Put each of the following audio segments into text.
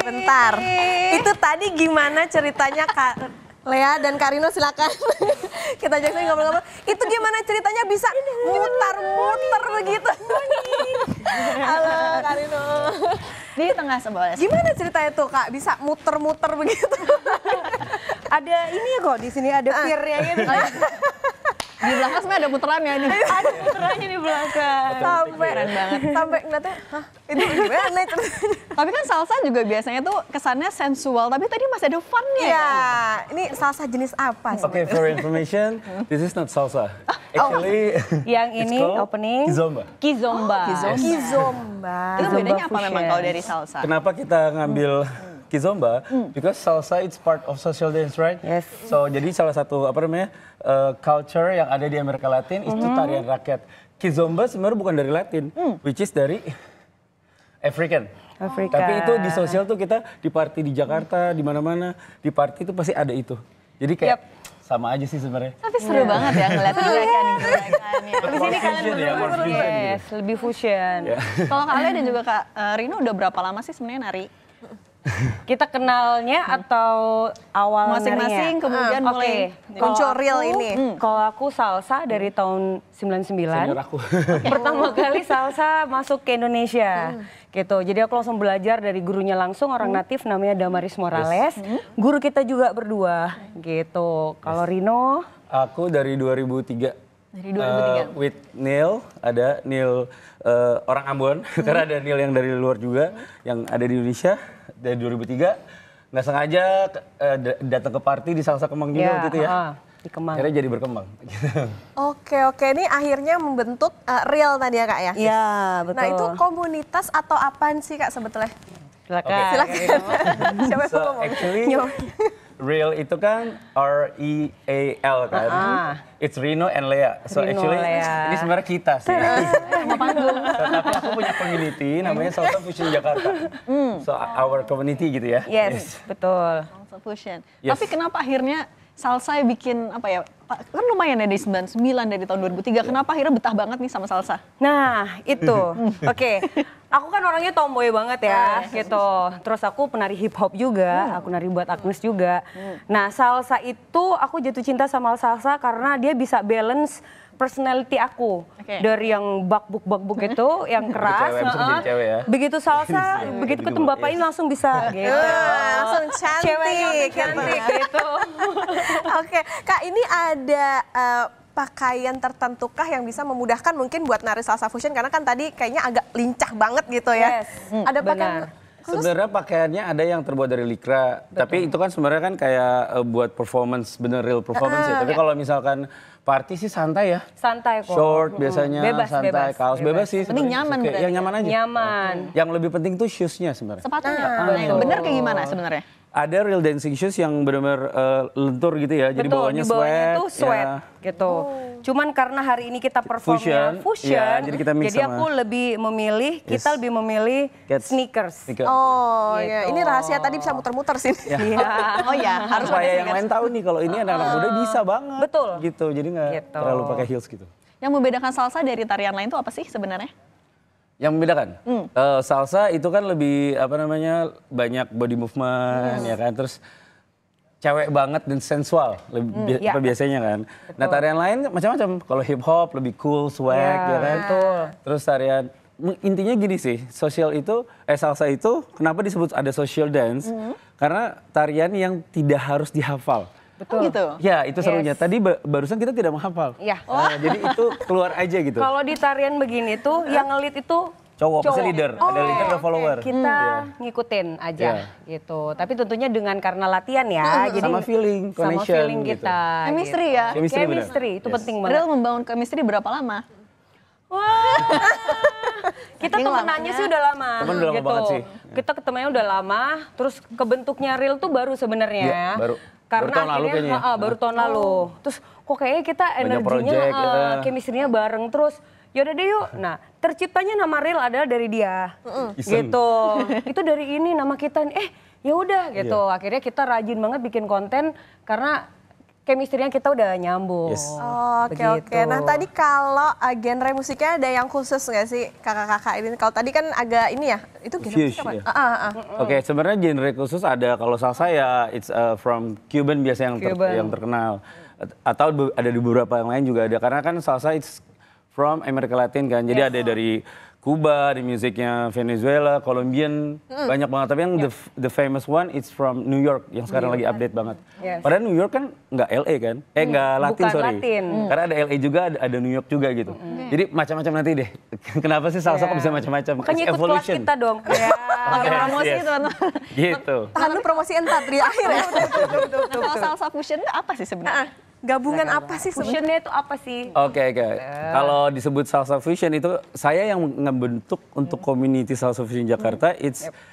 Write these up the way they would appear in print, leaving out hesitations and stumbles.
Bentar. Itu tadi gimana ceritanya Kak Lea dan Karino, silakan. Kita ajak saya ngobrol-ngobrol. Itu gimana ceritanya bisa mutar-muter begitu? Halo Karino. Di tengah sebelah. Gimana ceritanya tuh Kak bisa muter-muter begitu? Ada ini kok di sini ada pirnya gitu. Di belakang sebenarnya ada puterannya nih. Ada puterannya di belakang. Keren banget. Sampai ngeliatnya, hah itu gimana ceritanya? Tapi kan salsa juga biasanya tuh kesannya sensual, tapi tadi masih ada fun-nya. Iya, ini salsa jenis apa sih? Okay, for information, this is not salsa. Actually, Yang it's ini called opening kizomba. Kizomba. Kizomba. Itu bedanya apa Fusion. memang kalau dari salsa? Kenapa kita ngambil kizomba? Because salsa it's part of social dance, right? Yes. So jadi salah satu culture yang ada di Amerika Latin itu tarian rakyat. Kizomba sebenarnya bukan dari Latin, which is dari African. Afrika. Tapi itu di sosial tuh kita di party di Jakarta, di mana-mana, di party itu pasti ada itu. Jadi kayak sama aja sih sebenarnya. Tapi seru banget ya ngeliat gerakan-gerakannya. Di sini kalian Fusion ya, more fusion gitu. yes, lebih fusion. Kalau Kak Ale dan juga Kak Rino udah berapa lama sih sebenarnya nari? Kita kenalnya atau awal Masing-masing narinya? kemudian Oke. mulai Muncul Kalau real aku- ini. Kalau aku salsa dari tahun 99. Senior aku. Pertama kali salsa masuk ke Indonesia. Gitu. Jadi aku langsung belajar dari gurunya langsung, orang natif namanya Damaris Morales. Guru kita juga berdua gitu. Kalau Rino Aku dari 2003. Dari 2003. With Neil, ada Neil orang Ambon, karena ada Neil yang dari luar juga, yang ada di Indonesia dari 2003. Nggak sengaja datang ke party di Salsa Kemang juga waktu itu ya. di Kemang. Akhirnya jadi berkembang. Oke, ini akhirnya membentuk real tadi ya Kak ya? Iya, betul. Nah itu komunitas atau apaan sih Kak sebetulnya? Silakan. Silakan. Siapa yang So mau ngomong? actually Real itu kan R-E-A-L kan. It's Rino and Lea. So Rino, actually Lea. ini sebenarnya kita sih. Tapi aku punya community namanya Salsa Fusion Jakarta. So our community gitu ya. Yes, betul. Salsa fusion. Yes. Tapi kenapa akhirnya salsa bikin apa ya? Kan lumayan ya dari 99 dari tahun 2003. Kenapa akhirnya betah banget nih sama salsa? Nah, itu. Oke. Aku kan orangnya tomboy banget ya, gitu. Terus aku penari hip hop juga, aku nari buat Agnes juga. Nah, salsa itu aku jatuh cinta sama salsa karena dia bisa balance personality aku. Oke. Dari yang bakbuk itu, yang keras. Cewek, bisa jadi cewek ya. Begitu salsa, begitu Jadi ketemu dua, bapak ini yes. langsung bisa gitu. Langsung cantik. Cewek cantik gitu. Oke, Kak ini ada pakaian tertentukah yang bisa memudahkan mungkin buat nari salsa fusion karena kan tadi kayaknya agak lincah banget gitu ya. Yes, Ada pakaian benar. Sebenarnya pakaiannya ada yang terbuat dari likra, tapi itu kan sebenarnya kan kayak buat performance, bener real performance ya. Tapi kalau misalkan party sih santai ya. Santai kok. Short biasanya, Bebas, santai, bebas, kaos bebas sih. Penting sebenarnya. nyaman Oke, berarti yang nyaman aja. Nyaman. Yang lebih penting tuh shoes-nya sebenarnya. Sepatunya. Nah, yang bener kayak gimana sebenarnya? Ada real dancing shoes yang benar-benar lentur gitu ya, jadi Betul, bawahnya di bawahnya sweat. tuh sweat gitu. Cuman karena hari ini kita performnya fusion, ya, jadi kita mix jadi sama- aku lebih memilih, kita lebih memilih Cats. sneakers. Sneaker. Oh ya, Gitu. ini rahasia tadi bisa muter-muter sini. Iya. Oh ya, harus Supaya pakai yang lain tahu nih kalau ini anak-anak muda bisa banget. Betul. Gitu, jadi nggak Gitu. terlalu pakai heels gitu. Yang membedakan salsa dari tarian lain tuh apa sih sebenarnya? Yang membedakan, salsa itu kan lebih banyak body movement ya kan, terus cewek banget dan sensual lebih Ya. biasanya kan. Nah tarian lain macam-macam. Kalau hip hop lebih cool, swag ya kan. betul. Terus tarian intinya gini sih, salsa itu kenapa disebut ada social dance? Karena tarian yang tidak harus dihafal. Betul. Gitu. Ya itu serunya. Yes. Tadi barusan kita tidak menghafal. Iya. Nah, jadi itu keluar aja gitu. Kalau di tarian begini tuh yang ngelit itu Cowok, pasti leader. Ada leader, ada follower. kita Iya. ngikutin aja gitu. Tapi tentunya dengan karena latihan ya. Jadi Sama feeling, sama connection feeling gitu. kita. Chemistry gitu. ya? Chemistry benar. Chemistry itu Yes. penting banget. Real membangun chemistry berapa lama? Kita Saking temenannya lamanya. sih udah lama. Temen udah lama banget sih. Kita ketemunya udah lama, terus kebentuknya real tuh baru sebenarnya. Iya, baru. Karena Baru tahun lalu akhirnya kayaknya. baru tahun lalu. Terus kok kayaknya kita energinya, project, ya. chemistry-nya bareng terus. Yaudah deh yuk. Nah, terciptanya nama real adalah dari dia. Iseng. Gitu. Itu dari ini nama kita. Ya udah gitu. Iya. Akhirnya kita rajin banget bikin konten karena chemistry-nya kita udah nyambung. Yes. Oke oke. Nah tadi kalau genre musiknya ada yang khusus nggak sih kakak-kakak ini? Kalau tadi kan agak ini ya, itu genre musik apa? Fusion, ya. Oke, sebenarnya genre khusus ada. Kalau salsa ya it's from Cuban biasa yang terkenal. Atau ada di beberapa yang lain juga ada. Karena kan salsa it's from Amerika Latin kan. Jadi ada dari Kuba, di musiknya Venezuela, Colombian, banyak banget. Tapi yang the famous one it's from New York yang sekarang lagi update banget. Yes. Padahal New York kan nggak LA kan? Nggak Latin, Bukan sorry. Latin. Karena ada LA juga, ada New York juga gitu. Jadi macam-macam nanti deh. Kenapa sih salsa kok bisa macam-macam? Makanya It's ikut kelas kita dong. Ya. Pakai promosi yes. teman-teman. Gitu. Tahan lu promosi entar di akhir ya. Nah, kalau salsa fusion itu apa sih sebenarnya? Gabungan apa sih sebenarnya? Fusionnya itu apa sih? Oke. Kalau disebut salsa fusion itu saya yang ngebentuk untuk community salsa fusion Jakarta.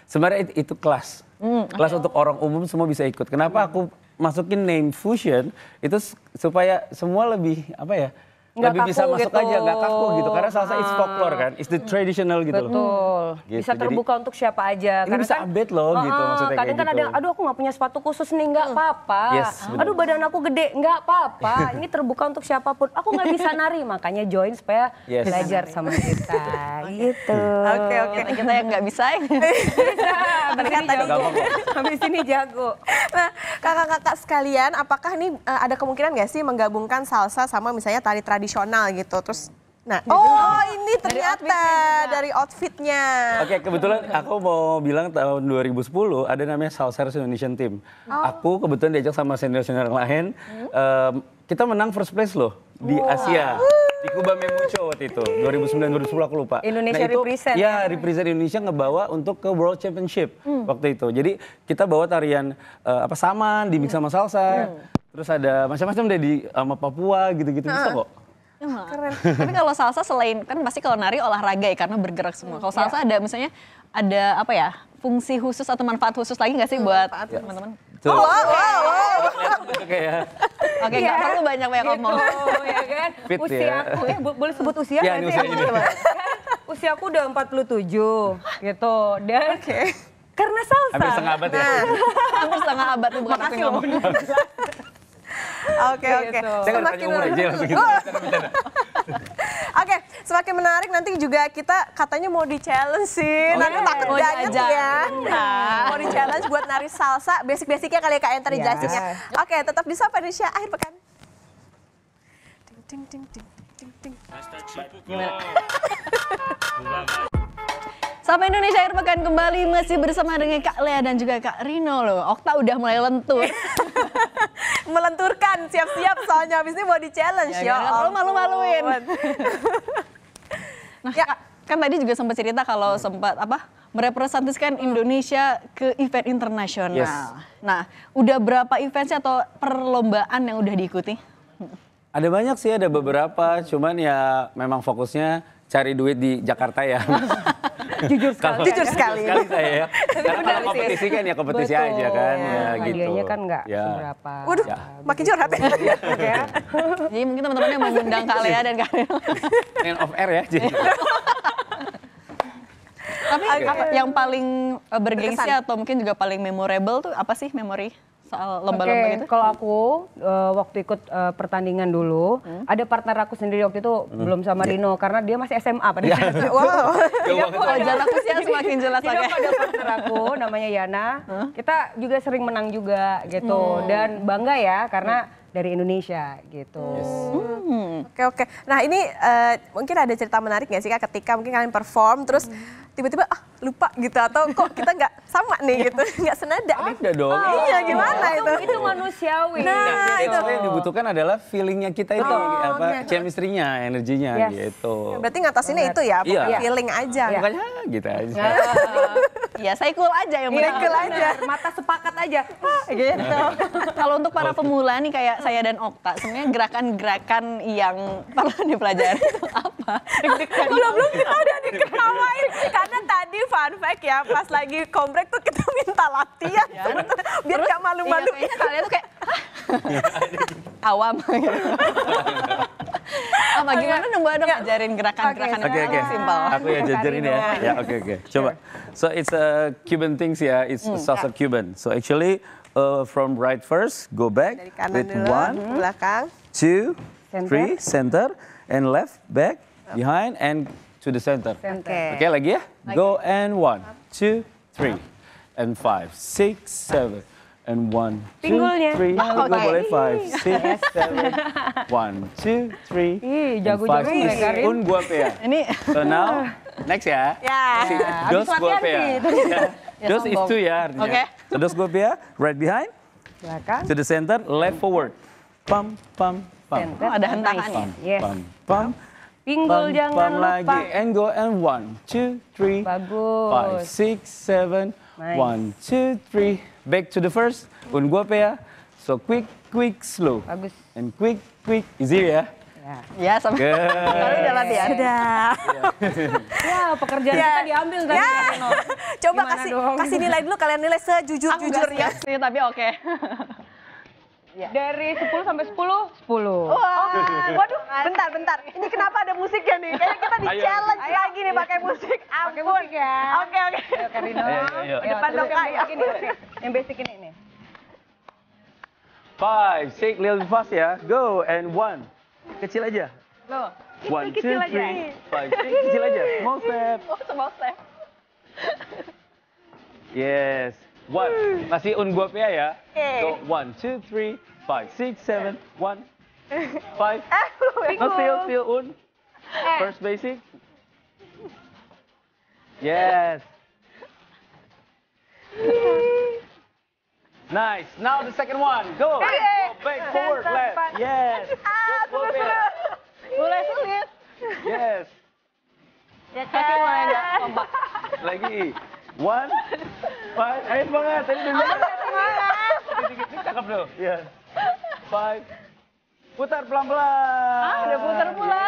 Sebenarnya itu kelas. Kelas untuk orang umum semua bisa ikut. Kenapa aku masukin name fusion itu supaya semua lebih apa ya? Nggak lebih bisa kaku masuk gitu. aja, nggak kaku gitu. Karena salsa it's folklore kan, it's the traditional gitu loh. Betul. Gitu, Bisa terbuka untuk siapa aja. Ini bisa update loh gitu maksudnya kadang kayak kan gitu. ada, aduh aku nggak punya sepatu khusus nih, nggak apa-apa. Yes, benar. Aduh badan aku gede, nggak apa-apa. Ini terbuka untuk siapapun. Aku nggak bisa nari, makanya join supaya Yes. belajar sama kita. Gitu. Oke. Kita yang nggak bisa yang Ternyata tadi habis ini jago. Nah, kakak-kakak sekalian, apakah nih ada kemungkinan nggak sih menggabungkan salsa sama misalnya tari tradisional gitu? Terus, nah, ini ternyata dari outfitnya. Oke, kebetulan aku mau bilang tahun 2010 ada namanya Salsers Indonesian Team. Aku kebetulan diajak sama senior-senior yang lain. Kita menang first place loh di Asia. Di Kuba Memucho waktu itu, 2009-2010 aku lupa. Indonesia represent. Ya, represent Indonesia ngebawa untuk ke World Championship waktu itu. Jadi kita bawa tarian saman, di mix sama salsa. Terus ada macam-macam deh di sama Papua gitu-gitu bisa kok. Keren. Tapi kalau salsa selain kan pasti kalau nari olahraga ya karena bergerak semua. Kalau salsa ada misalnya ada apa ya fungsi khusus atau manfaat khusus lagi nggak sih buat teman-teman? Oke, nggak perlu banyak-banyak ngomong. Ya kan? Fit Usia ya. aku, boleh sebut usia Ya, nggak ini sih? usia ini. Usia aku udah 47 gitu. Dan karena salsa. Hampir setengah abad ya. Hampir setengah abad tuh bukan aku yang ngomong. Oke. Saya nggak tanya umur aja langsung gitu. Bercanda. Oke, semakin menarik nanti juga kita katanya mau di-challenge sih. Nanti takut Mau banget diajak. ya. Mau di-challenge buat nari salsa, basic-basicnya kali ya Kak yang tadi jelasinnya. Oke, tetap di Sapa Indonesia akhir pekan. Ting, ting, ting, ting, ting, ting. Sampai Indonesia akhir pekan kembali masih bersama dengan Kak Lea dan juga Kak Rino loh. Okta udah mulai lentur. Melenturkan, siap-siap soalnya habis ini mau di-challenge ya. Nggak perlu malu-maluin. Nah, Ya. kan tadi juga sempat cerita kalau sempat merepresentasikan Indonesia ke event internasional. Yes. Nah, udah berapa eventnya atau perlombaan yang udah diikuti? Ada banyak sih, ada beberapa. Cuman ya memang fokusnya cari duit di Jakarta ya. Jujur sekali. Jujur sekali. Saya ya. Karena kalau kompetisi kan ya kompetisi Betul. aja kan ya gitu. Hadiahnya kan nggak Ya. seberapa. Waduh, makin curhat ya. Jadi mungkin teman-teman yang mengundang Kak Lea dan Kak Rino. Main off air ya. Jadi. Tapi apa yang paling bergengsi Berkesan. atau mungkin juga paling memorable tuh apa sih memori soal lomba-lomba Oke, itu? kalau aku waktu ikut pertandingan dulu, ada partner aku sendiri waktu itu belum sama Rino karena dia masih SMA pada saat itu. Wow. Oh, jarak usia semakin jelas. Jadi Oke. aku ada partner aku namanya Yana. Kita juga sering menang juga gitu dan bangga ya karena dari Indonesia gitu. Oke. Nah ini mungkin ada cerita menarik nggak sih Kak ketika mungkin kalian perform terus tiba-tiba lupa gitu atau kok kita nggak sama nih gitu, nggak senada nih. Ada dong. Iya gimana itu? Itu manusiawi. Nah, itu. Itu yang dibutuhkan adalah feelingnya kita itu, oke. chemistry-nya, energinya Yes. gitu. Berarti ngatasinnya itu ya, Iya. feeling aja. Makanya gitu aja. Ya, saya cool aja yang penting. Cool aja. Mata sepakat aja. Gitu. Kalau untuk para pemula nih kayak saya dan Okta, sebenarnya gerakan-gerakan yang perlu dipelajari itu apa? Belum kita udah diketawain karena tadi fun fact ya pas lagi kombrek tuh kita minta latihan biar Terus, gak malu-malu. Iya, kayaknya kalian tuh kayak awam gitu. Apa gimana dong Mbak ngajarin gerakan-gerakan Oke, yang paling simpel? Aku ya jajarin ya. Ya oke. Coba. So it's a Cuban things ya. It's salsa Cuban. So actually from right first, go back Dari kanan with dulu, 1, belakang. 2, Center. 3, center, and left, back, behind, and to the center. Oke. Oke, lagi ya. Go and 1, 2, 3, and 5, 6, 7, and 1, 2, Pinggulnya. 3. Pinggul Oke. boleh 5, 6, 7, 1, 2, 3. Ih, and jago-jago 5 ya, is Karin. un gua pea. Ini So now, next ya. Ya. Dos gua latihan pea. sih, Ya, Dos is sombong. 2 ya artinya. Oke. So dos gua pea, right behind, Belakang. to the center, left forward. Pam, pam, pam. Center. ada hentakannya. Yes. Pam, pam. Pinggul Pam, jangan pam lupa. lagi. And go and 1, 2, 3, 5, Bagus. 6, 7, Nice. 1, 2, 3. Back to the first. Un gua pea. So quick, quick, slow. Bagus. And quick, quick. Easy ya. Ya. Ya, sampai Good. Baru udah latihan. Sudah. Ya, pekerjaan Ya. kita diambil tadi. Ya. Karino. Coba Gimana kasih dong? kasih nilai dulu, kalian nilai Aku nggak sejujur-jujurnya. siap sih, tapi oke. Dari 10 sampai 10, 10. Waduh, bentar. Ini kenapa ada musiknya nih? Kayaknya kita di Ayo. challenge lagi nih pakai musik. Pakai musik ya. Oke. Ayo, Karino. Ayo. Depan dong, Kak, ya. Yang basic ini nih. 5, 6, little fast ya. Go and 1. Kecil aja. Loh, 1, 2, kecil aja. 3, 5, 6. Kecil aja. Small step. Oh, semua step. Yes. 1. Masih un gua pea ya. Oke. Go 1, 2, 3, 5, 6, 7, 1, 5. No, still un. First basic. Yes. Nice. Now the second one. Go. Go back, forward, left. Yes. Go pea. Mulai sulit. Yes. Ya, kaki mulai nggak kompak. Lagi. 1, 5. Ayo semangat. Tadi udah bilang. Dikit-dikit. Ini cakep loh. Iya. 5. Putar pelan-pelan. Udah putar pula.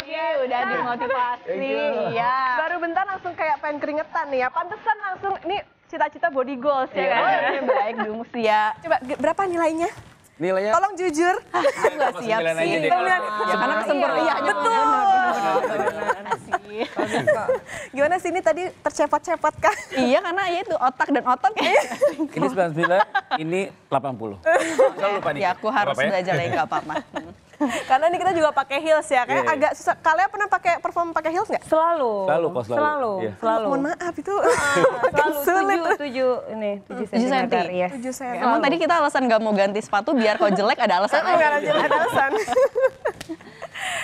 Yeay. Udah dimotivasi. Thank you. Ya. Baru bentar langsung kayak pengen keringetan nih ya. Pantesan langsung ini cita-cita body goals ya kan. Ini baik dulu sih ya. Coba berapa nilainya? Nilainya Tolong jujur. Aku nggak siap 9 aja sih. deh. Ya, karena kesempurnaan. Betul. Gimana sih ini tadi tercepot-cepot kan? Iya, karena ya itu otak dan otot ya. ini 99, ini 80. Selalu lupa nih. Ya aku harus belajar lagi nggak apa-apa. Karena ini kita juga pakai heels ya. Kayak Iya. agak susah. Kalian pernah perform pakai heels nggak? Selalu. Selalu kok, selalu. Iya. Selalu. Mohon maaf itu Selalu sulit. 7 7 cm. senti. Yes. 7 cm. Emang tadi kita alasan nggak mau ganti sepatu biar kalau jelek ada alasan. Nggak ada alasan.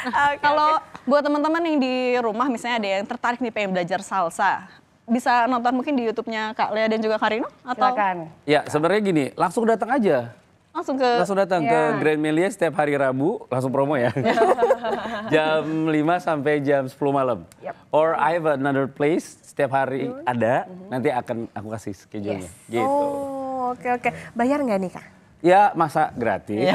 Oke, Kalau buat teman-teman yang di rumah misalnya ada yang tertarik nih pengen belajar salsa, bisa nonton mungkin di YouTube-nya Kak Lea dan juga Karino atau Silakan. Ya, sebenarnya gini, langsung datang aja. langsung ke Langsung datang ke Grand Melia setiap hari Rabu, langsung promo ya. Jam 5 sampai jam 10 malam. Or I have another place, setiap hari ada, nanti akan aku kasih schedule-nya. Gitu. Oh, oke. Bayar nggak nih, Kak? Ya, masa gratis.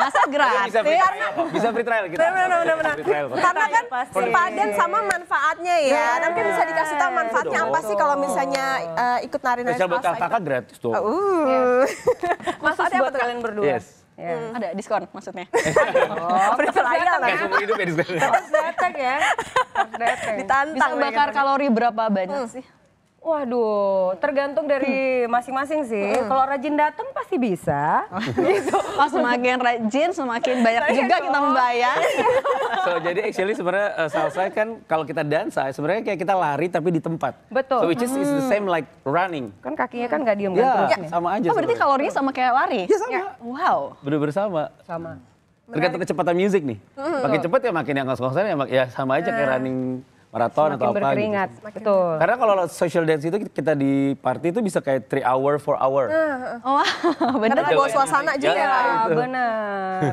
masa gratis. Bisa free trial kok. Bisa free trial kita. Benar. Free trial kok. Karena kan Pasti. sepadan sama manfaatnya ya. Dan mungkin bisa dikasih tahu manfaatnya apa sih kalau misalnya ikut nari-nari Spesial buat salsa itu? kakak gratis tuh. Manfaatnya apa Buat tuh? kalian berdua. Yes. Ya. Ada diskon maksudnya. Free trial Nggak kan? seumur hidup ya di sana. Harus datang ya. Harus datang. Ditantang. Bisa ya bakar katanya. kalori berapa banyak sih? Waduh, tergantung dari masing-masing sih. Kalau rajin datang pasti bisa. Oh, semakin rajin, semakin banyak juga kita membayar. So jadi actually sebenarnya salsa kan kalau kita dansa sebenarnya kayak kita lari tapi di tempat. Betul. So which is the same like running. Kan kakinya kan nggak diem kan terus Ya, nih. sama aja. Oh, berarti sebenarnya. kalorinya sama kayak lari? Ya sama. Wow. Bener-bener sama. Sama. Tergantung kecepatan musik nih. Makin cepat ya makin yang ngos-ngosan ya sama aja kayak running maraton atau Makin apa berkeringat. gitu. Betul. Karena kalau social dance itu kita di party itu bisa kayak 3 hour, 4 hour. Oh, bener. Karena bawa suasana juga. Ya, Ah, itu. benar.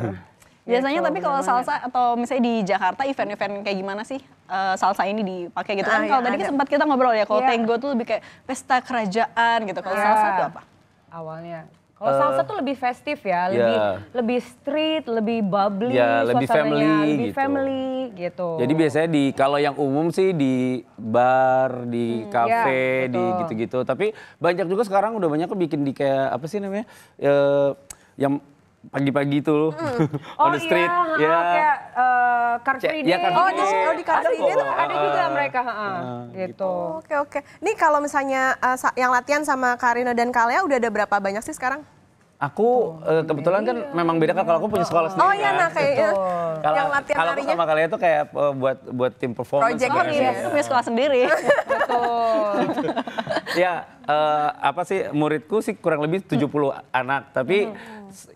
Biasanya tapi kalau salsa atau misalnya di Jakarta event-event kayak gimana sih salsa ini dipakai gitu kan? Ah, Kalau ya, tadi ada. sempat kita ngobrol ya, kalau Iya. tango tuh lebih kayak pesta kerajaan gitu. Kalau Iya. salsa itu apa? Awalnya. Kalau salsa tuh lebih festif ya, lebih street, lebih bubbly, Ya, lebih suasananya, family lebih gitu. family gitu. Jadi biasanya kalau yang umum sih di bar, di kafe, ya, di betul. gitu-gitu. Tapi banyak juga sekarang udah banyak bikin di kayak apa sih namanya? Yang pagi-pagi tuh on the street. Iya, kayak Car Free Day. Ya, Car Free Day. di Car Free Day tuh ada juga mereka, gitu. Oke. Nih kalau misalnya yang latihan sama Karina dan Kalea udah ada berapa banyak sih sekarang? Aku kebetulan kan memang beda kan kalau aku punya sekolah sendiri. Oh iya, kan. nah kayak yang latihan Kalau aku harinya. sama kalian tuh kayak buat tim performance. Project gitu. ini ya. Itu punya sekolah sendiri. Ya, apa sih muridku sih kurang lebih 70 anak, tapi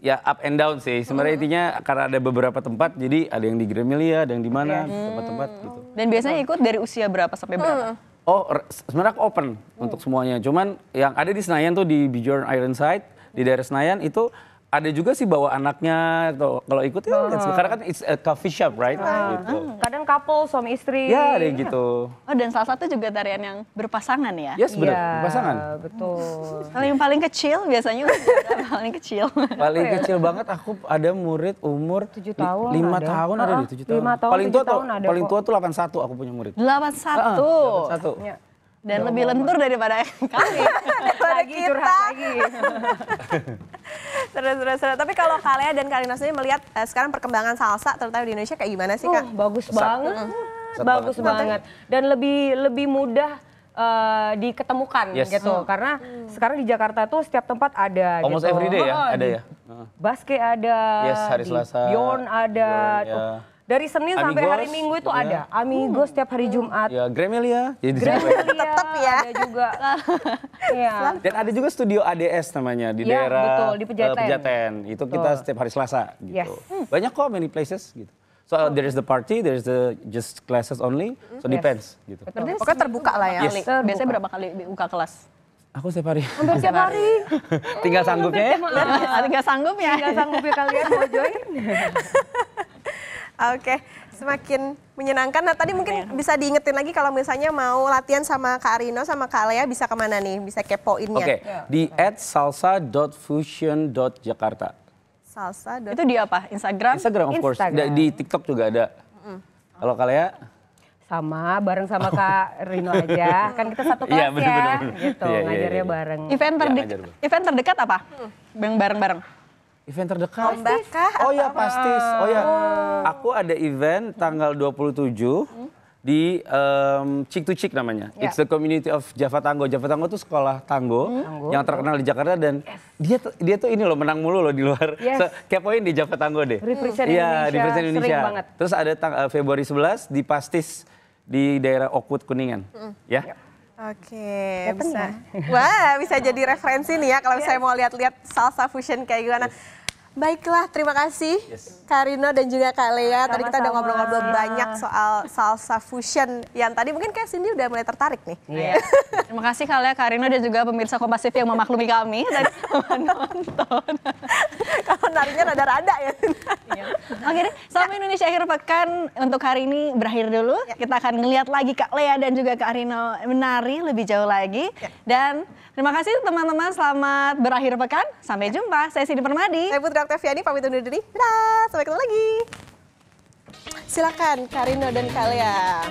ya up and down sih. Sebenarnya intinya karena ada beberapa tempat, jadi ada yang di Gremilia, ada yang di mana, tempat-tempat gitu. Dan biasanya ikut dari usia berapa sampai berapa? Oh, sebenarnya aku open untuk semuanya. Cuman yang ada di Senayan tuh di Bjorn Ironside, di daerah Senayan itu ada juga sih bawa anaknya atau kalau ikut ya karena kan it's a coffee shop, right? Gitu. Kadang couple, suami istri. Ya, ada gitu. Oh, dan salah satu juga tarian yang berpasangan ya? Yes, benar. Iya, Pasangan. betul. Kalau yang paling kecil biasanya berapa? Paling kecil. Paling kecil banget aku ada murid umur 7 tahun 5 ada. tahun ada di 7 tahun. 5 tahun, Paling 7 tua tahun ada paling kok. tua tuh 81 aku punya murid. 81. 81. Ya. Dan lebih lentur daripada kami. Lagi curhat lagi. Seru. Tapi kalau Kalea dan Karina sendiri melihat sekarang perkembangan salsa terutama di Indonesia kayak gimana sih Kak? Bagus banget. Pesat Bagus banget. banget. Dan lebih mudah diketemukan Yes. gitu. Karena sekarang di Jakarta tuh setiap tempat ada Almost gitu. every day ya, ada di ya. Basket ada, Yes, hari di Selasa. Bjorn ada. Bjorn, tuh. ya. Dari Senin sampai Amigos hari Minggu itu juga. ada. Amigos setiap hari Jumat. Ya, Gremilia. Jadi Tetep ya. Ada juga. Iya. dan ada juga studio ADS namanya di Ya, daerah betul, di Pejaten. Pejaten. Itu kita setiap hari Selasa gitu. Yes. Banyak kok many places gitu. So there is the party, there is the just classes only. So depends gitu. Berarti Pokoknya terbuka lah ya. Yes. biasanya berapa kali buka kelas? Aku setiap hari. Hampir setiap hari. Tinggal sanggupnya ya. Nggak sanggup ya? Nggak sanggup ya kalian mau join? Oke, semakin menyenangkan. Nah tadi mungkin bisa diingetin lagi kalau misalnya mau latihan sama Kak Arino sama Kak Lea bisa kemana nih? Bisa kepoinnya. Oke, di @salsa.fusion.jakarta. Salsa. Itu di apa? Instagram? Instagram of course. Instagram. Di TikTok juga ada. Kalau kalian Sama, bareng sama Kak Rino aja. Kan kita satu kelas Iya, bener-bener. ya. Gitu, Iya, ngajarnya iya. bareng. Event terdekat apa? Yang bareng-bareng. event terdekat. Lomba kah? Oh ya pastis. Oh ya. Aku ada event tanggal 27 di Chick to Chick namanya. Ya. It's the community of Java Tango. Java Tango itu sekolah tango yang terkenal di Jakarta dan dia tuh ini loh menang mulu loh di luar. Yes. So, kepoin di Java Tango deh. Represent Iya, Indonesia, represent Indonesia. sering banget. Terus ada Februari 11 di Pastis di daerah Oakwood Kuningan. Ya. Oke, bisa. Wah, bisa jadi referensi nih ya kalau saya mau lihat-lihat salsa fusion kayak gimana. Baiklah, terima kasih Kak Rino dan juga Kak Lea. Tadi kita udah Sama-sama. ngobrol-ngobrol banyak soal salsa fusion yang tadi mungkin kayak Cindy udah mulai tertarik nih. Iya. Terima kasih kalian Kak Rino dan juga pemirsa Kompas TV yang memaklumi kami dan menonton. Kalau narinya rada-rada ya. Oke deh, sampai Indonesia akhir pekan untuk hari ini berakhir dulu. Kita akan ngeliat lagi Kak Lea dan juga Kak Rino menari lebih jauh lagi. Dan terima kasih teman-teman, selamat berakhir pekan. Sampai jumpa, saya Cindy Permadi. Saya Putri Oktaviani pamit undur diri. Dadah, sampai ketemu lagi. Silakan Kak Rino dan Kak Lea.